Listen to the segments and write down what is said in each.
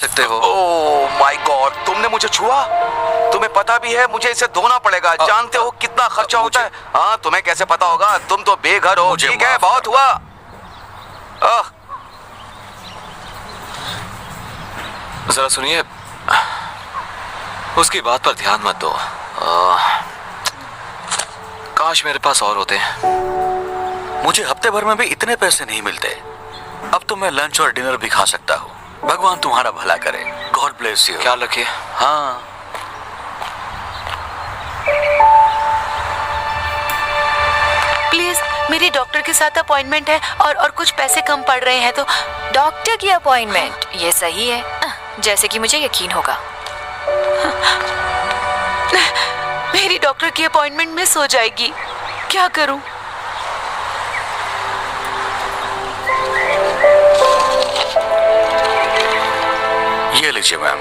सकते हो। Oh my God, तुमने मुझे छुआ? तुम्हें पता भी है मुझे इसे धोना पड़ेगा। जानते हो कितना खर्चा होता है? हाँ, तुम्हें कैसे पता होगा? तुम तो बेघर हो। ठीक है, बहुत हुआ। जरा सुनिए, उसकी बात पर ध्यान मत दो। काश मेरे पास और होते। मुझे हफ्ते भर में भी इतने पैसे नहीं मिलते। अब तो मैं लंच और डिनर भी खा सकता हूँ। भगवान तुम्हारा भला करे। God bless you. ख्याल रखिए। हाँ। प्लीज, मेरी डॉक्टर के साथ अपॉइंटमेंट है और कुछ पैसे कम पड़ रहे हैं तो। डॉक्टर की अपॉइंटमेंट? ये सही है, जैसे कि मुझे यकीन होगा। मेरी डॉक्टर की अपॉइंटमेंट मिस हो जाएगी, क्या करूं? ये लीजिए मैम,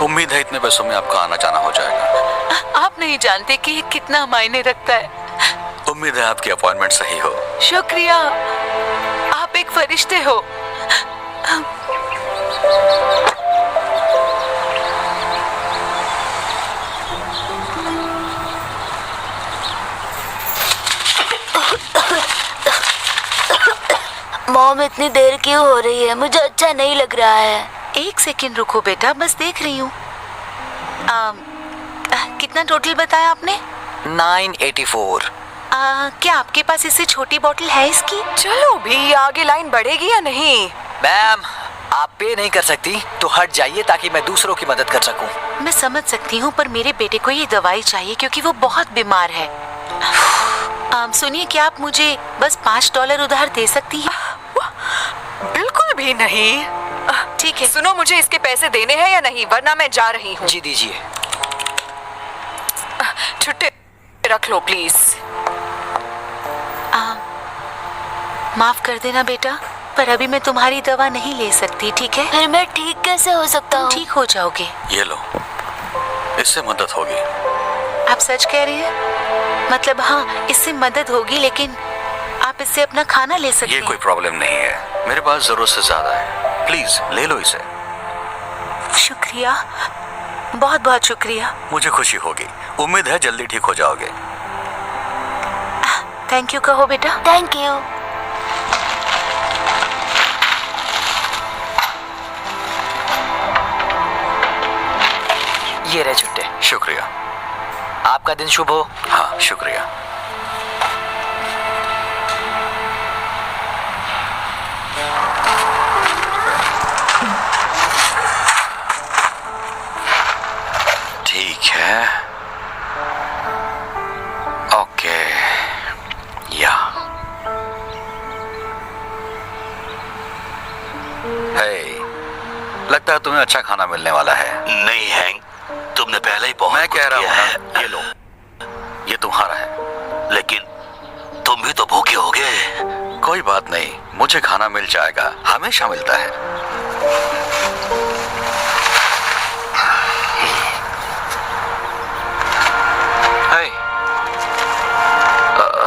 उम्मीद है इतने पैसों में आपका आना जाना हो जाएगा। आप नहीं जानते कि ये कितना मायने रखता है। उम्मीद है आपकी अपॉइंटमेंट सही हो। शुक्रिया, आप एक फरिश्ते हो। मॉम, इतनी देर क्यों हो रही है? मुझे अच्छा नहीं लग रहा है। एक सेकंड रुको बेटा, बस देख रही हूँ। कितना टोटल बताया आपने? 984। क्या आपके पास इससे छोटी बोतल है इसकी? चलो भी, आगे लाइन बढ़ेगी या नहीं? मैम, आप पे नहीं कर सकती तो हट जाइए ताकि मैं दूसरों की मदद कर सकूं। मैं समझ सकती हूँ, पर मेरे बेटे को ये दवाई चाहिए क्योंकि वो बहुत बीमार है। सुनिए, क्या आप मुझे बस $5 उधार दे सकती हैं? बिल्कुल भी नहीं। ठीक है। सुनो, मुझे इसके पैसे देने हैं या नहीं, वरना मैं जा रही हूँ। जी दीजिए। छुट्टे रख लो प्लीज। माफ कर देना बेटा, पर अभी मैं तुम्हारी दवा नहीं ले सकती, ठीक है? फिर मैं ठीक कैसे हो सकता हूँ? ठीक हो जाओगे। ये लो, इससे मदद होगी। आप सच कह रही हैं? मतलब हाँ, इससे मदद होगी, लेकिन आप इससे अपना खाना ले सकते हैं। ये कोई प्रॉब्लम नहीं है, मेरे पास जरूरत से ज्यादा है। प्लीज ले लो इसे। शुक्रिया, बहुत बहुत शुक्रिया। मुझे खुशी होगी। उम्मीद है जल्दी ठीक हो जाओगे। थैंक यू कहो बेटा। Thank you. ये रहे छुट्टे। शुक्रिया। आपका दिन शुभ हो। हाँ, शुक्रिया। ठीक है, ओके। या लगता है तुम्हें अच्छा खाना मिलने वाला है। नहीं हैंक, तुमने पहले ही बहुत मैं कह रहा हूँ है। ना, ये लो, ये तुम्हारा है। लेकिन तुम भी तो भूखे होगे। कोई बात नहीं, मुझे खाना मिल जाएगा, हमेशा मिलता है।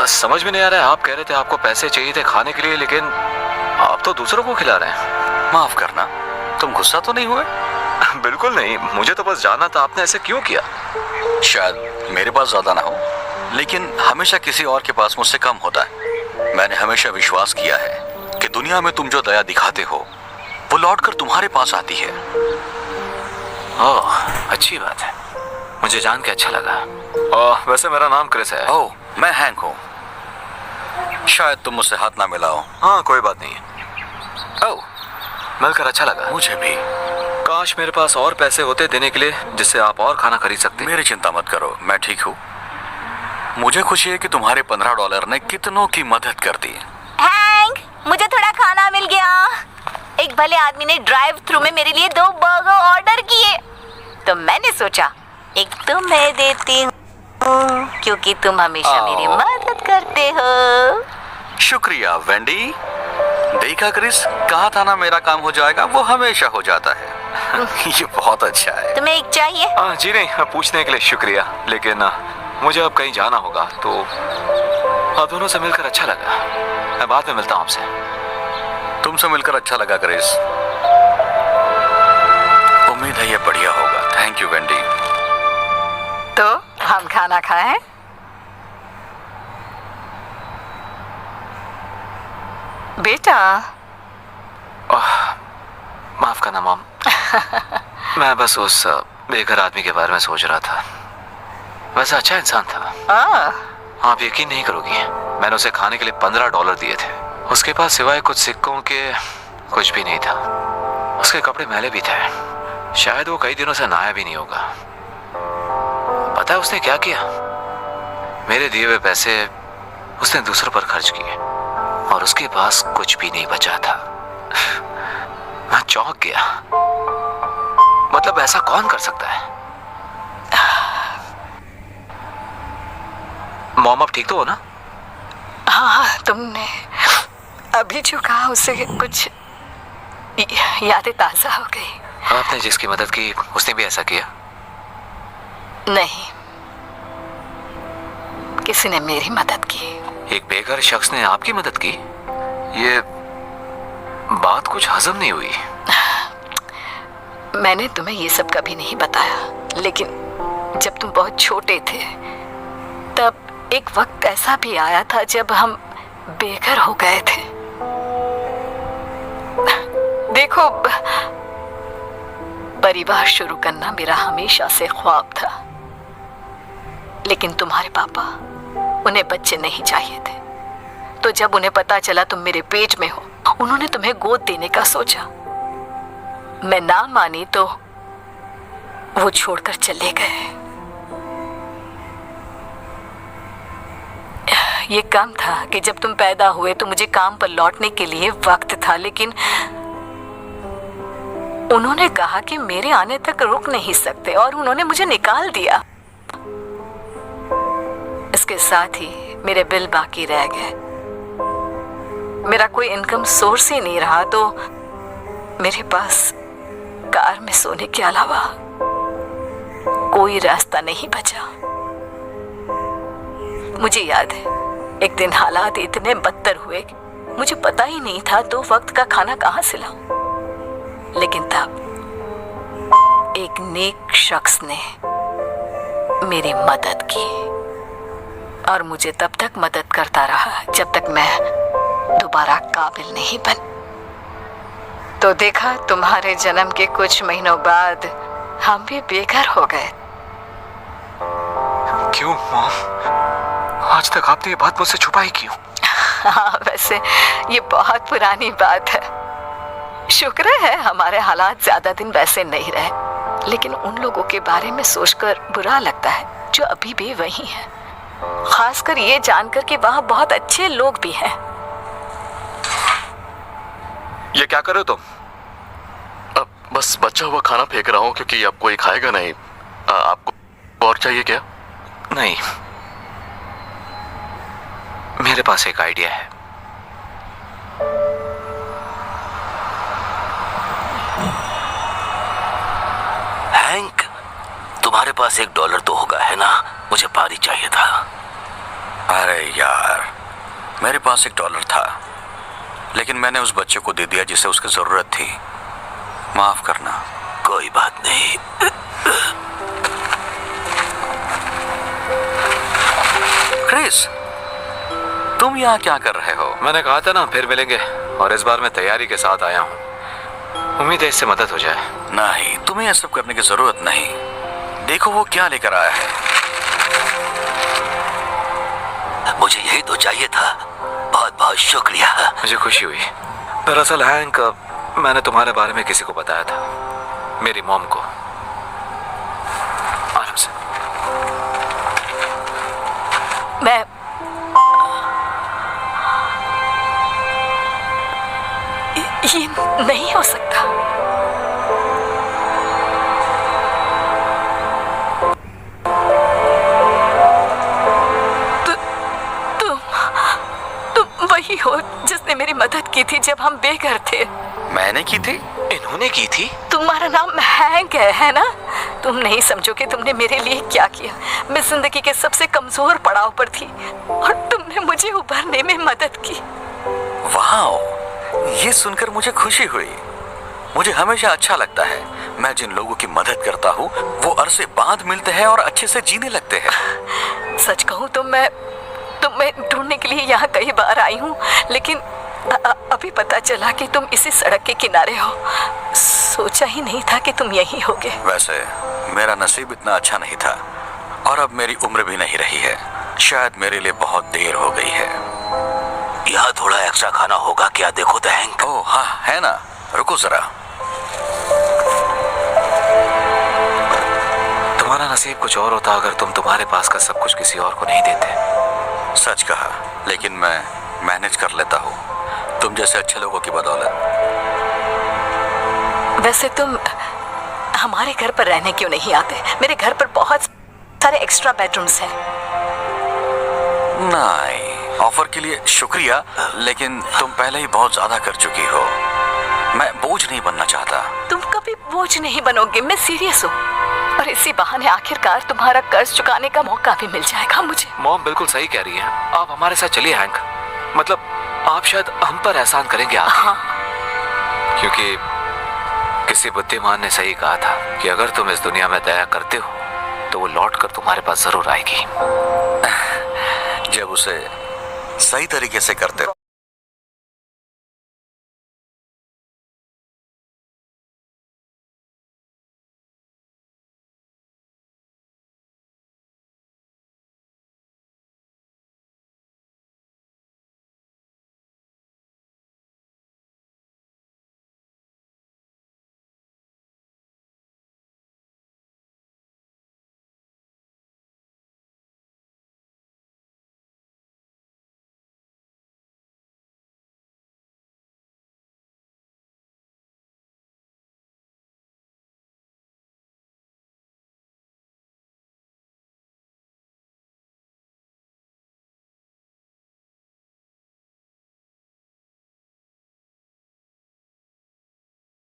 समझ में नहीं आ रहा है, आप कह रहे थे आपको पैसे चाहिए थे खाने के लिए, लेकिन आप तो दूसरों को खिला रहे हैं। माफ करना, तुम गुस्सा तो नहीं हुए? बिल्कुल नहीं, मुझे तो बस जानना था आपने ऐसे क्यों किया। शायद मेरे पास ज्यादा ना हो, लेकिन हमेशा किसी और के पास मुझसे कम होता है। मैंने हमेशा विश्वास किया है कि दुनिया में तुम जो दया दिखाते हो वो लौटकर तुम्हारे पास आती है। ओह, अच्छी बात है, मुझे जान के अच्छा लगा। वैसे मेरा नाम क्रिस है। ओह, मैं हैंक हूँ। शायद तुम मुझसे हाथ ना मिलाओ। हाँ, कोई बात नहीं। ओह, मिलकर अच्छा लगा। मुझे भी। काश मेरे पास और पैसे होते देने के लिए, जिससे आप और खाना खरीद सकते। मेरी चिंता मत करो, मैं ठीक हूँ। मुझे खुशी है कि तुम्हारे $15 ने कितनों की मदद कर दी। हैंक, मुझे थोड़ा खाना मिल गया। एक भले आदमी ने ड्राइव थ्रू में मेरे लिए 2 बर्गर ऑर्डर किए, तो मैंने सोचा एक तुम्हें देती हूँ क्योंकि तुम हमेशा मेरी मदद करते हो। शुक्रिया वेंडी। देखा क्रिस, कहा था ना मेरा काम हो जाएगा, वो हमेशा हो जाता है। ये बहुत अच्छा है। तुम्हें एक चाहिए? जी नहीं, पूछने के लिए शुक्रिया, लेकिन मुझे अब कहीं जाना होगा, तो आप दोनों से मिलकर अच्छा लगा। मैं बाद में मिलता हूँ आपसे। तुमसे मिलकर अच्छा लगा क्रिस। तो हम खाना खाएं? बेटा माफ करना मॉम। मैं बस उस बेघर आदमी के बारे में सोच रहा था। वैसे अच्छा इंसान था। आप यकीन नहीं करोगी, मैंने उसे खाने के लिए $15 दिए थे। उसके पास सिवाय कुछ सिक्कों के कुछ भी नहीं था। उसके कपड़े मैले भी थे। शायद वो कई दिनों से नहाया भी नहीं होगा। पता है उसने क्या किया? मेरे दिए हुए पैसे उसने दूसरों पर खर्च किए और उसके पास कुछ भी नहीं बचा था। मैं चौंक गया। मतलब ऐसा कौन कर सकता है? मॉम आप ठीक तो हो ना? हाँ, तुमने अभी जो कहा उससे कुछ यादें ताजा हो गई। आपने जिसकी मदद की उसने भी ऐसा किया? नहीं, किसी ने मेरी मदद की। एक बेघर शख्स ने आपकी मदद की? ये बात कुछ हजम नहीं हुई। मैंने तुम्हें ये सब कभी नहीं बताया, लेकिन जब तुम बहुत छोटे थे तब एक वक्त ऐसा भी आया था जब हम बेघर हो गए थे। देखो, परिवार शुरू करना मेरा हमेशा से ख्वाब था, लेकिन तुम्हारे पापा, उन्हें बच्चे नहीं चाहिए थे। तो जब उन्हें पता चला तुम मेरे पेट में हो, उन्होंने तुम्हें गोद देने का सोचा। मैं ना मानी तो वो छोड़कर चले गए। ये कम था कि जब तुम पैदा हुए तो मुझे काम पर लौटने के लिए वक्त था, लेकिन उन्होंने कहा कि मेरे आने तक रुक नहीं सकते और उन्होंने मुझे निकाल दिया। इसके साथ ही मेरे बिल बाकी रह गए। मेरा कोई इनकम सोर्स ही नहीं रहा, तो मेरे पास कार में सोने के अलावा कोई रास्ता नहीं बचा। मुझे याद है, एक दिन हालात इतने बदतर हुए कि मुझे पता ही नहीं था दो वक्त का खाना कहाँ से लाऊं। लेकिन तब एक नेक शख्स ने मेरी मदद की और मुझे तब तक मदद करता रहा जब तक मैं दोबारा काबिल नहीं बन। तो देखा, तुम्हारे जन्म के कुछ महीनों बाद हम भी बेघर हो गए। क्यों मॉम? आज तक आपने ये बात मुझसे छुपाई क्यों? हाँ, वैसे ये बहुत पुरानी बात है। शुक्र है हमारे हालात ज्यादा दिन वैसे नहीं रहे, लेकिन उन लोगों के बारे में सोचकर बुरा लगता है जो अभी भी वही हैं। खासकर ये जानकर कि वहाँ बहुत अच्छे लोग भी हैं। ये क्या कर रहे हो तुम? बस बचा हुआ खाना फेंक रहा हूँ क्योंकि अब कोई खाएगा नहीं। आपको और चाहिए क्या? नहीं, मेरे पास एक आइडिया है। हैंक, तुम्हारे पास $1 तो होगा, है ना? मुझे पारी चाहिए था। अरे यार, मेरे पास $1 था, लेकिन मैंने उस बच्चे को दे दिया जिसे उसकी जरूरत थी। माफ करना। कोई बात नहीं। क्रिस, तुम यहाँ क्या कर रहे हो? मैंने कहा था ना फिर मिलेंगे, और इस बार मैं तैयारी के साथ आया हूँ। उम्मीद है इससे मदद हो जाए। नहीं, तुम्हें यह सब करने की जरूरत नहीं। देखो वो क्या लेकर आया है। मुझे यही तो चाहिए था। बहुत बहुत शुक्रिया। मुझे खुशी हुई। दरअसल हैंक, मैंने तुम्हारे बारे में किसी को बताया था, मेरी मॉम को। आराम से। मैं ये नहीं हो सकता। तुम वही हो जिसने मेरी मदद की थी जब हम बेघर थे। मैंने की थी? इन्होंने की थी? तुम्हारा नाम हैंक है ना? तुम नहीं समझोगे तुमने मेरे लिए क्या किया। मैं जिंदगी के सबसे कमजोर पड़ाव पर थी और तुमने मुझे उभरने में मदद की। वाह, ये सुनकर मुझे खुशी हुई। मुझे हमेशा अच्छा लगता है मैं जिन लोगों की मदद करता हूँ वो अरसे बाद मिलते हैं और अच्छे से जीने लगते हैं। सच कहूँ तो मैं ढूंढने के लिए यहाँ कई बार आई हूँ, लेकिन अभी पता चला कि तुम इसी सड़क के किनारे हो। सोचा ही नहीं था कि तुम यहीं होगे। वैसे मेरा नसीब इतना अच्छा नहीं था और अब मेरी उम्र भी नहीं रही है। शायद मेरे लिए बहुत देर हो गई है। यहाँ थोड़ा एक्स्ट्रा खाना होगा क्या, देखो तो हैंक। ओह हाँ, है ना, रुको जरा। तुम्हारा नसीब कुछ और होता अगर तुम तुम्हारे पास का सब कुछ किसी और को नहीं देते। सच कहा, लेकिन मैं मैनेज कर लेता हूँ तुम जैसे अच्छे लोगों की बदौलत। वैसे तुम हमारे घर पर रहने क्यों नहीं आते? मेरे घर पर बहुत सारे एक्स्ट्रा बेडरूम्स हैं। नहीं, ऑफर के लिए शुक्रिया, लेकिन तुम पहले ही बहुत ज्यादा कर चुकी हो। मैं बोझ नहीं बनना चाहता। तुम कभी बोझ नहीं बनोगे, मैं सीरियस हूँ। और इसी बहाने आखिरकार तुम्हारा कर्ज चुकाने का मौका भी मिल जाएगा मुझे। मॉम बिल्कुल सही कह रही है, आप हमारे साथ चलिए हैंक। मतलब आप शायद हम पर एहसान करेंगे आगे। हाँ। क्योंकि किसी बुद्धिमान ने सही कहा था कि अगर तुम इस दुनिया में दया करते हो तो वो लौट कर तुम्हारे पास जरूर आएगी। जब उसे सही तरीके से करते हो।